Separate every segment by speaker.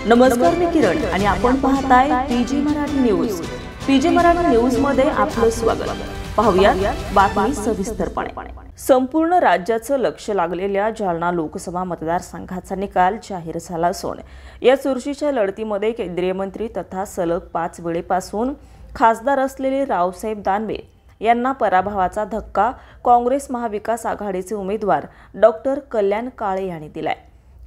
Speaker 1: नमस्कार, मी किरण आणि आपण पाहताय PG Marathi news. PG Marathi news मध्ये आपलं स्वागत। पाहूया बातमी सविस्तरपणे। संपूर्ण राज्याचं लक्ष लागलेल्या जालना लोकसभा मतदारसंघाचा निकाल जाहीर झाला असून या चुरशीच्या लढतीमध्ये केंद्रीय मंत्री तथा सलग 5 वेळेपासून खासदार असलेले रावसाहेब दानवे यांना पराभवाचा धक्का काँग्रेस महाविकास आघाडीचे उमेदवार डॉक्टर कल्याण काळे यांनी दिलाय।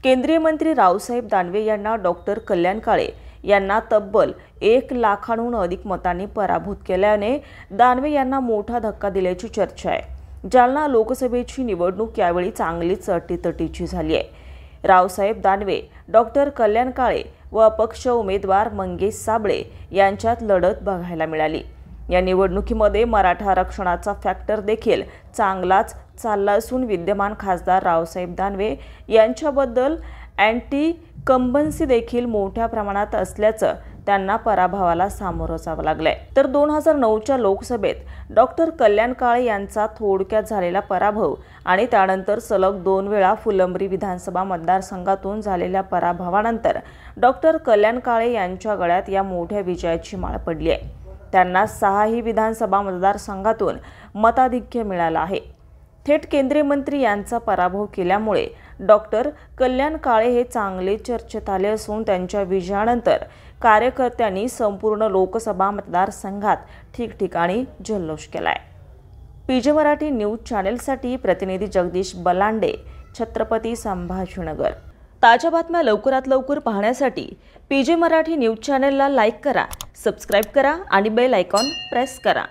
Speaker 1: केंद्रीय मंत्री रावसाहेब दानवे यांना डॉक्टर कल्याण काळे यांना तब्बल 1 लाखांहून अधिक मतांनी पराभूत केल्याने दानवे यांना मोठा धक्का दिल्याची चर्चा आहे। जालना लोकसभेची निवडणूक यावेळी चांगलीच अटीतटीची झाली आहे। रावसाहेब दानवे, डॉक्टर कल्याण काळे व अपक्ष उमेदवार मंगेश साबळे यांच्यात लढत बघायला मिळाली। या निवडणुकीमध्ये मराठा आरक्षणाचा फॅक्टर देखील चांगलाच चालला असून विद्यमान खासदार रावसाहेब दानवे यांच्याबद्दल अँटी कंबन्सी देखील मोठ्या प्रमाणात असल्याचं त्यांना पराभवाला सामोरं जावं लागलंय। तर 2009च्या लोकसभेत डॉक्टर कल्याण काळे यांचा थोडक्यात झालेला पराभव आणि त्यानंतर सलग 2 वेळा फुलंब्री विधानसभा मतदारसंघातून झालेल्या पराभवानंतर डॉक्टर कल्याण काळे यांच्या गळ्यात या मोठ्या विजयाची माळ पडली आहे। त्यांना 6ही विधानसभा मतदारसंघातून मताधिक्य मिळालं आहे। थेट केंद्रीय मंत्री यांचा पराभव केल्यामुळे डॉक्टर कल्याण काळे हे चांगले चर्चेत आले असून त्यांच्या विजयानंतर कार्यकर्त्यांनी संपूर्ण लोकसभा मतदारसंघात ठिकठिकाणी जल्लोष केलाय। पीजी मराठी न्यूज चॅनलसाठी प्रतिनिधी जगदीश बलांडे, छत्रपती संभाजीनगर। ताज्या बातम्या लवकरात लवकर पाहण्यासाठी पीजी मराठी न्यूज चॅनलला लाईक करा, सबस्क्राइब करा आणि बेल आयकॉन प्रेस करा।